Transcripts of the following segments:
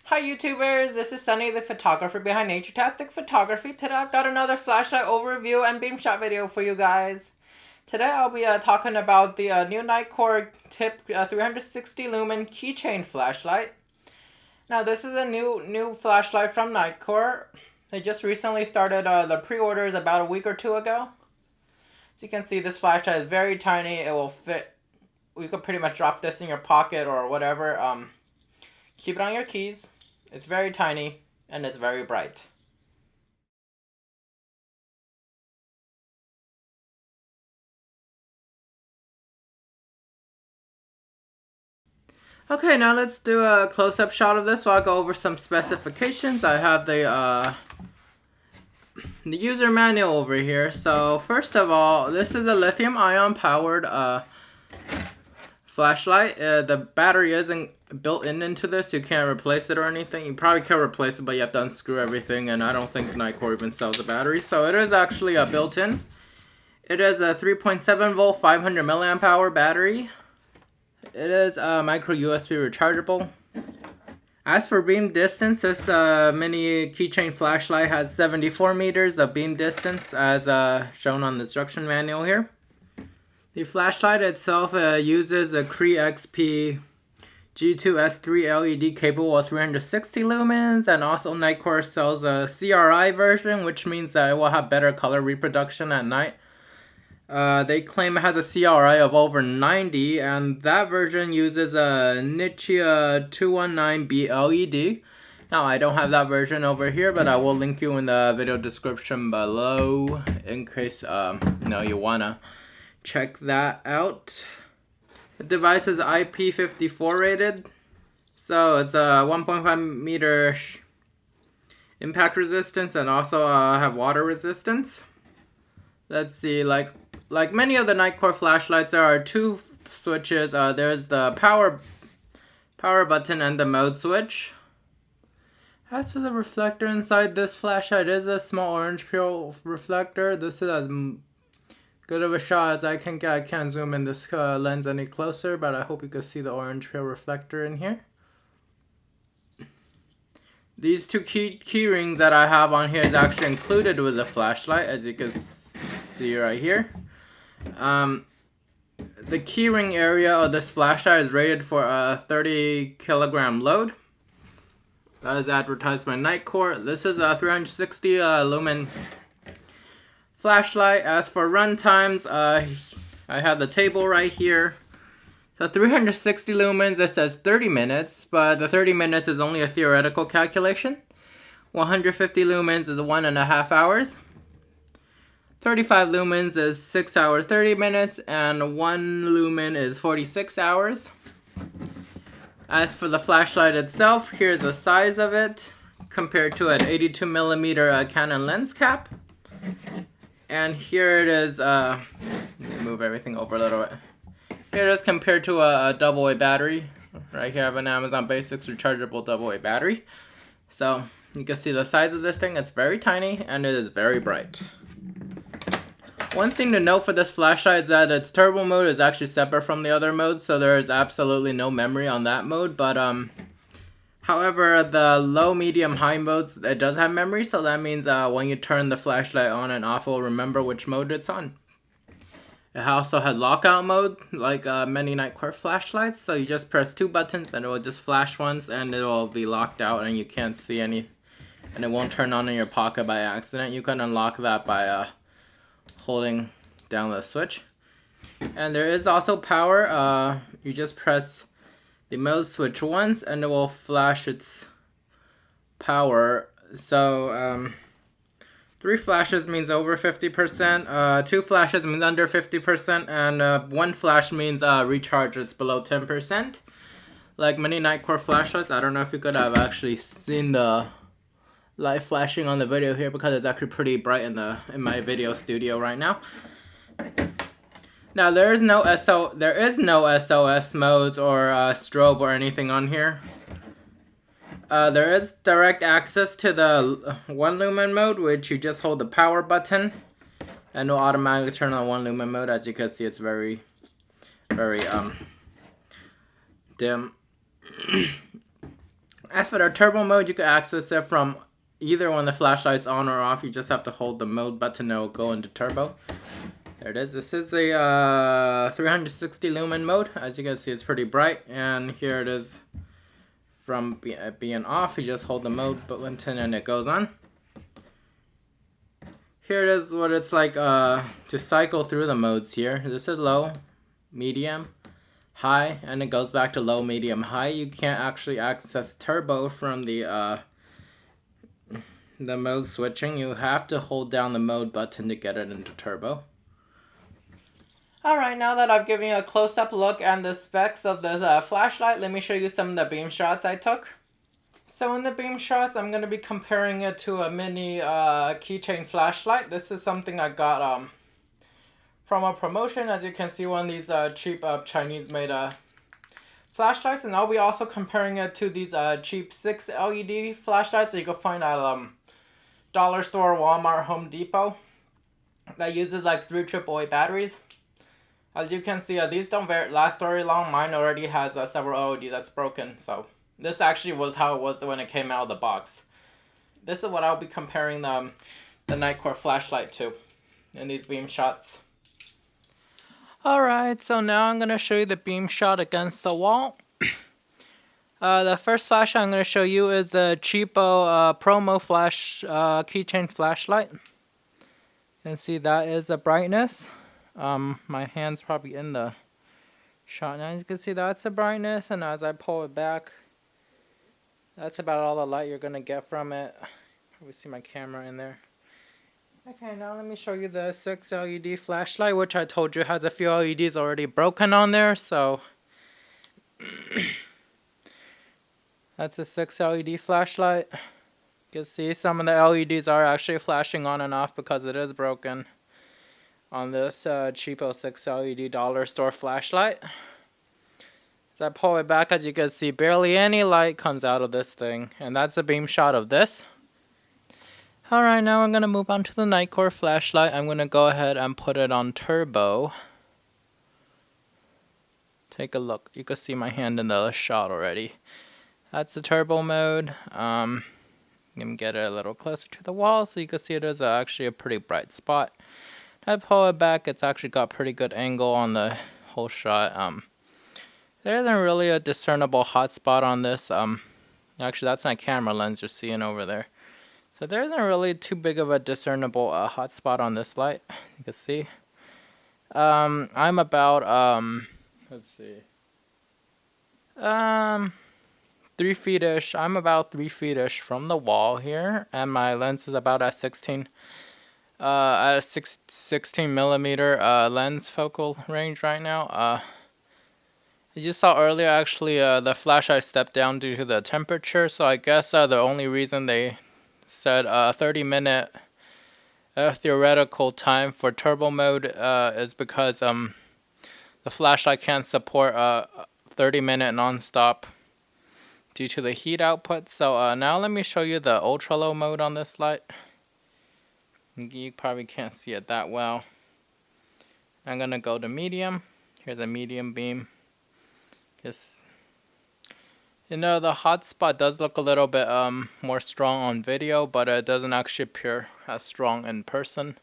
Hi YouTubers, this is Sunny, the photographer behind Naturetastic Photography. Today I've got another flashlight overview and beam shot video for you guys. Today I'll be talking about the new Nitecore TIP 360 lumen keychain flashlight. Now this is a new flashlight from Nitecore. They just recently started the pre-orders about a week or two ago. As you can see, this flashlight is very tiny. It will fit. You could pretty much drop this in your pocket or whatever. Keep it on your keys. It's very tiny and it's very bright. Okay, now let's do a close-up shot of this. So I'll go over some specifications. I have the user manual over here. So first of all, this is a lithium-ion powered flashlight. The battery isn't built into this. You can't replace it or anything. You probably can replace it, but you have to unscrew everything, and I don't think Nitecore even sells a battery. So it is actually a built-in. It is a 3.7 volt 500 milliamp hour battery. It is a micro USB rechargeable. As for beam distance, this mini keychain flashlight has 74 meters of beam distance as shown on the instruction manual here. The flashlight itself uses a CREE XP-G2 LED capable of 360 lumens, and also Nitecore sells a CRI version, which means that it will have better color reproduction at night. They claim it has a CRI of over 90, and that version uses a Nitecore 219B LED. Now, I don't have that version over here, but I will link you in the video description below in case you wanna check that out. The device is IP54 rated, so it's a 1.5 meter impact resistance and also have water resistance. Let's see, like many of the Nitecore flashlights, there are two switches. There's the power button and the mode switch. As to the reflector inside this flashlight, it is a small orange peel reflector. This is as good of a shot as I can get. I can't zoom in this lens any closer, but I hope you can see the orange peel reflector in here. These two key rings that I have on here is actually included with the flashlight, as you can see right here. The keyring area of this flashlight is rated for a 30 kilogram load. That is advertised by Nitecore. This is a 360 lumen flashlight. As for run times, I have the table right here. So 360 lumens, it says 30 minutes, but the 30 minutes is only a theoretical calculation. 150 lumens is 1.5 hours. 35 lumens is 6 hours 30 minutes, and 1 lumen is 46 hours. As for the flashlight itself, here's the size of it compared to an 82 millimeter Canon lens cap. And here it is, let me move everything over a little bit. Here it is compared to a AA battery. Right here I have an Amazon Basics rechargeable AA battery. So you can see the size of this thing. It's very tiny and it is very bright. One thing to note for this flashlight is that its turbo mode is actually separate from the other modes, so there is absolutely no memory on that mode. But however, the low, medium, high modes, it does have memory, so that means when you turn the flashlight on and off, it will remember which mode it's on. It also has lockout mode, like many Nitecore flashlights, so you just press two buttons and it will just flash once and it will be locked out and you can't see any, and it won't turn on in your pocket by accident. You can unlock that by holding down the switch. And there is also power. You just press the mode switch once and it will flash its power. So 3 flashes means over 50%, 2 flashes means under 50%, and 1 flash means recharge, it's below 10%. Like many Nitecore flashlights, I don't know if you could have actually seen the light flashing on the video here because it's actually pretty bright in my video studio right now. Now there is no SOS modes or strobe or anything on here. There is direct access to the 1 lumen mode, which you just hold the power button and it'll automatically turn on 1 lumen mode. As you can see, it's very dim. As for the turbo mode, you can access it from either when the flashlight's on or off. You just have to hold the mode button, it'll go into turbo. There it is. This is a 360 lumen mode. As you can see, it's pretty bright. And here it is from being off. You just hold the mode button and it goes on. Here it is what it's like to cycle through the modes here. This is low, medium, high, and it goes back to low, medium, high. You can't actually access turbo from the mode switching. You have to hold down the mode button to get it into turbo. Alright, now that I've given you a close-up look at the specs of this flashlight, let me show you some of the beam shots I took. So in the beam shots, I'm going to be comparing it to a mini keychain flashlight. This is something I got from a promotion. As you can see, one of these cheap Chinese-made flashlights. And I'll be also comparing it to these cheap 6 LED flashlights that you can find at dollar store, Walmart, Home Depot. That uses like 3 AAA batteries. As you can see, these don't last very long. Mine already has several LED that's broken, so this actually was how it was when it came out of the box. This is what I'll be comparing the Nitecore flashlight to in these beam shots. Alright, so now I'm going to show you the beam shot against the wall. The first flashlight I'm going to show you is the cheapo promo flash keychain flashlight. You can see that is a brightness. My hand's probably in the shot now. As you can see, that's the brightness, and as I pull it back, that's about all the light you're going to get from it. Probably see my camera in there. Okay, now let me show you the 6 LED flashlight, which I told you has a few LEDs already broken on there, so that's a 6 LED flashlight. You can see some of the LEDs are actually flashing on and off because it is broken on this cheapo 6 LED dollar store flashlight. As I pull it back, as you can see, barely any light comes out of this thing, and that's a beam shot of this. Alright, now I'm going to move on to the Nitecore flashlight. I'm going to go ahead and put it on turbo. Take a look. You can see my hand in the shot already. That's the turbo mode. Let me get it a little closer to the wall so you can see it is actually a pretty bright spot. I pull it back, it's actually got pretty good angle on the whole shot. There isn't really a discernible hot spot on this. Actually, that's my camera lens you're seeing over there. So there isn't really too big of a discernible hot spot on this light. You can see. I'm about, let's see. 3 feet-ish. I'm about 3 feet-ish from the wall here, and my lens is about at 16 millimeter lens focal range right now. As you saw earlier, actually, the flashlight stepped down due to the temperature, so I guess the only reason they said 30-minute theoretical time for turbo mode is because the flashlight can't support 30-minute non-stop due to the heat output. So now let me show you the ultra low mode on this light. You probably can't see it that well. I'm gonna go to medium. Here's a medium beam. You know, the hot spot does look a little bit more strong on video, but it doesn't actually appear as strong in person.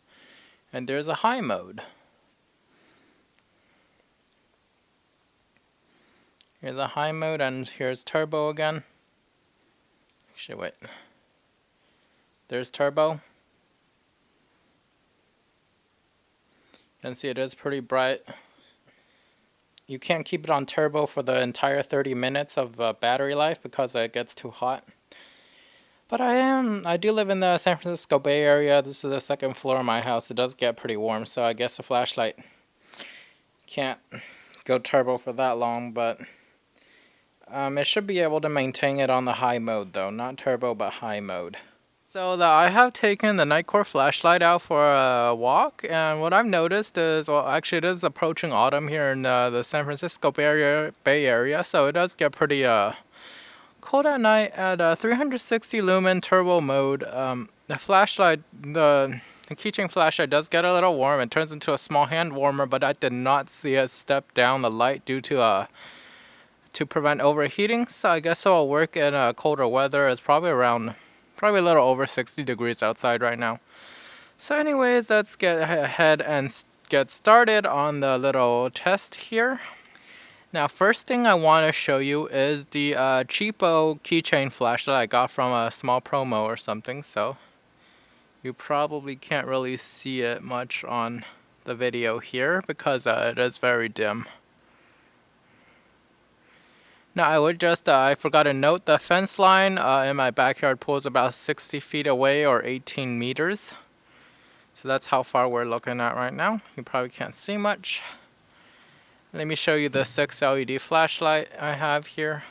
And there's a high mode. Here's a high mode, and here's turbo again. Actually, wait. There's turbo. You can see it is pretty bright. You can't keep it on turbo for the entire 30 minutes of battery life because it gets too hot. But I do live in the San Francisco Bay Area. This is the second floor of my house. It does get pretty warm, so I guess the flashlight can't go turbo for that long, but it should be able to maintain it on the high mode though. Not turbo, but high mode. So I have taken the Nitecore flashlight out for a walk, and what I've noticed is, well, actually it is approaching autumn here in the San Francisco Bay Area, so it does get pretty cold at night at 360 lumen turbo mode. The flashlight, the keychain flashlight does get a little warm. It turns into a small hand warmer, but I did not see it step down the light due to to prevent overheating. So I guess it'll work in colder weather. It's probably a little over 60 degrees outside right now. So anyways, let's get ahead and get started on the little test here. Now, first thing I want to show you is the cheapo keychain flash that I got from a small promo or something. So you probably can't really see it much on the video here because it is very dim. Now I would just, I forgot to note the fence line in my backyard pool is about 60 feet away or 18 meters. So that's how far we're looking at right now. You probably can't see much. Let me show you the 6 LED flashlight I have here.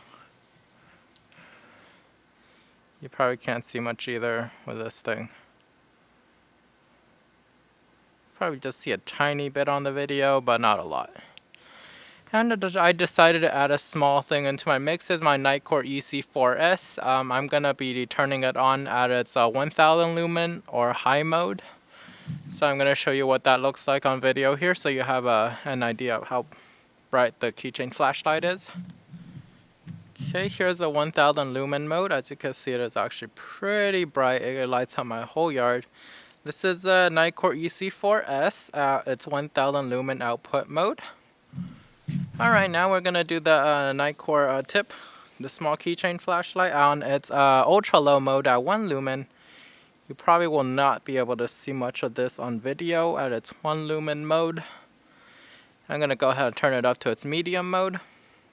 You probably can't see much either with this thing. Probably just see a tiny bit on the video, but not a lot. And I decided to add a small thing into my mix. Is my Nitecore EC4S. I'm going to be turning it on at its 1000 lumen or high mode. So I'm going to show you what that looks like on video here so you have an idea of how bright the keychain flashlight is. Okay, here's a 1000 lumen mode. As you can see, it is actually pretty bright. It lights up my whole yard. This is a Nitecore EC4S. It's 1000 lumen output mode. Alright, now we're going to do the Nitecore TIP, the small keychain flashlight on its ultra low mode at 1 lumen. You probably will not be able to see much of this on video at its 1 lumen mode. I'm going to go ahead and turn it up to its medium mode.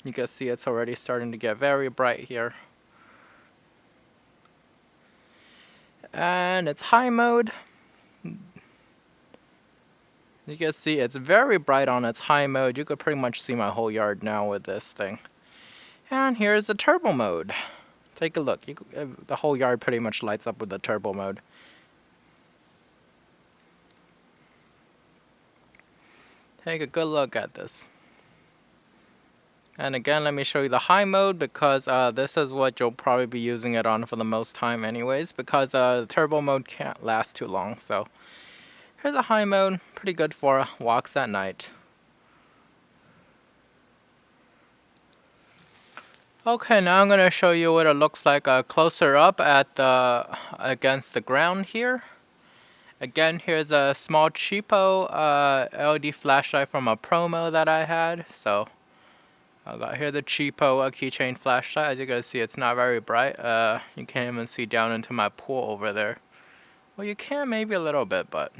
You can see it's already starting to get very bright here. And its high mode. You can see it's very bright on its high mode. You could pretty much see my whole yard now with this thing. And here's the turbo mode. Take a look. The whole yard pretty much lights up with the turbo mode. Take a good look at this. And again, let me show you the high mode because this is what you'll probably be using it on for the most time anyways, because the turbo mode can't last too long. So here's a high mode, pretty good for walks at night. Okay, now I'm going to show you what it looks like closer up at against the ground here. Again, here's a small cheapo LED flashlight from a promo that I had. So I got here the cheapo keychain flashlight. As you can see, it's not very bright. You can't even see down into my pool over there. Well, you can maybe a little bit, but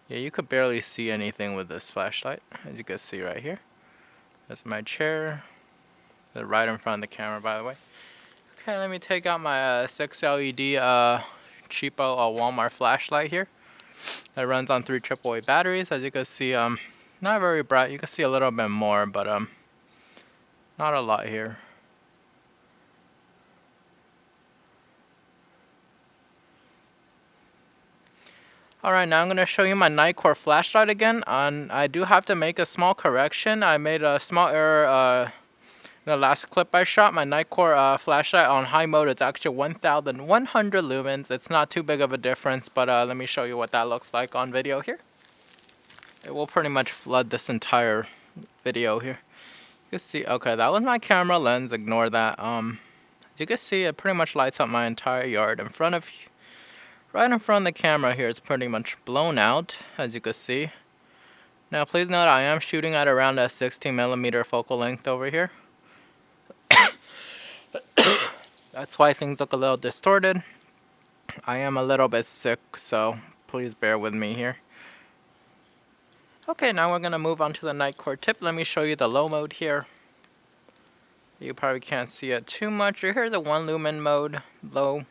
yeah, you could barely see anything with this flashlight. As you can see right here. That's my chair. They're right in front of the camera, by the way. Okay, let me take out my 6 LED cheapo Walmart flashlight here. It runs on 3 AAA batteries. As you can see, not very bright. You can see a little bit more, but not a lot here. Alright, now I'm going to show you my Nitecore flashlight again. I do have to make a small correction. I made a small error in the last clip I shot. My Nitecore flashlight on high mode is actually 1100 lumens. It's not too big of a difference, but let me show you what that looks like on video here. It will pretty much flood this entire video here. You can see, okay, that was my camera lens. Ignore that. As you can see, it pretty much lights up my entire yard in front of. Right in front of the camera here, it's pretty much blown out, as you can see. Now, please note I am shooting at around a 16mm focal length over here. That's why things look a little distorted. I am a little bit sick, so please bear with me here. Okay, now we're going to move on to the Nitecore TIP. Let me show you the low mode here. You probably can't see it too much. Here's the 1 lumen mode, low.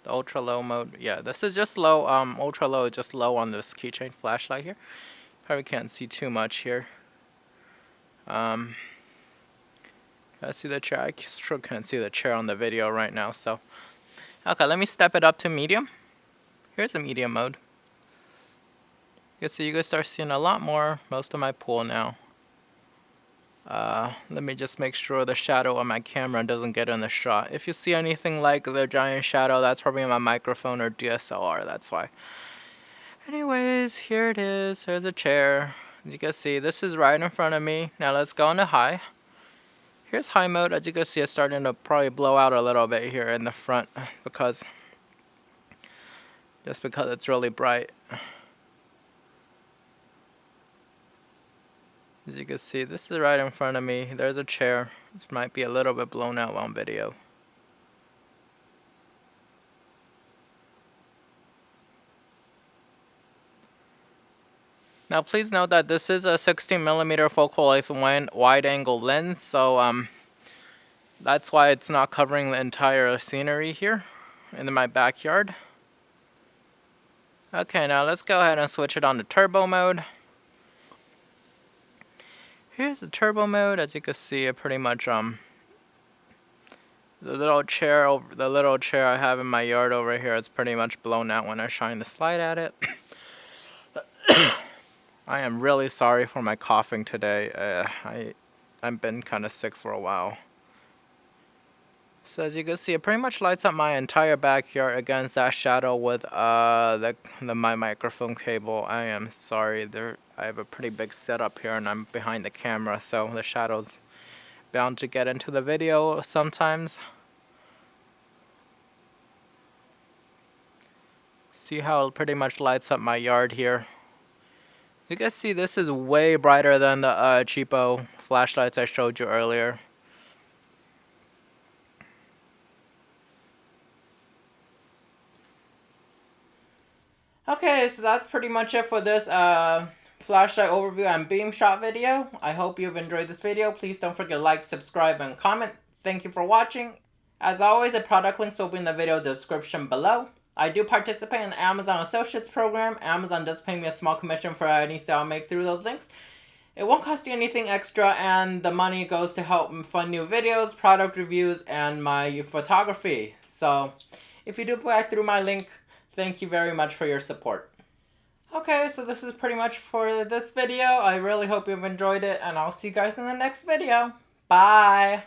The ultra low mode, yeah, this is just low. Ultra low is just low on this keychain flashlight here. Probably can't see too much here. I see the chair. I sure can't see the chair on the video right now. So, okay, let me step it up to medium. Here's the medium mode. You can see you can start seeing a lot more. Most of my pool now. Let me just make sure the shadow on my camera doesn't get in the shot. If you see anything like the giant shadow, that's probably my microphone or DSLR, that's why. Anyways, here it is. Here's a chair. As you can see, this is right in front of me. Now let's go into high. Here's high mode. As you can see, it's starting to probably blow out a little bit here in the front because it's really bright. As you can see, this is right in front of me. There's a chair. This might be a little bit blown out on video. Now please note that this is a 16mm focal length wide angle lens, so that's why it's not covering the entire scenery here in my backyard. Okay, now let's go ahead and switch it on to turbo mode. Here's the turbo mode. As you can see, it pretty much the little chair I have in my yard over here, it's pretty much blown out when I shine the light at it. I am really sorry for my coughing today. I've been kind of sick for a while. So as you can see, it pretty much lights up my entire backyard against that shadow with my microphone cable. I am sorry. I have a pretty big setup here and I'm behind the camera, so the shadow's bound to get into the video sometimes. See how it pretty much lights up my yard here. You can see this is way brighter than the cheapo flashlights I showed you earlier. Okay, so that's pretty much it for this flashlight overview and beam shot video. I hope you've enjoyed this video. Please don't forget to like, subscribe, and comment. Thank you for watching. As always, the product links will be in the video description below. I do participate in the Amazon Associates program. Amazon does pay me a small commission for any sale I make through those links. It won't cost you anything extra, and the money goes to help fund new videos, product reviews, and my photography. So, if you do buy through my link, thank you very much for your support. Okay, so this is pretty much for this video. I really hope you've enjoyed it, and I'll see you guys in the next video. Bye!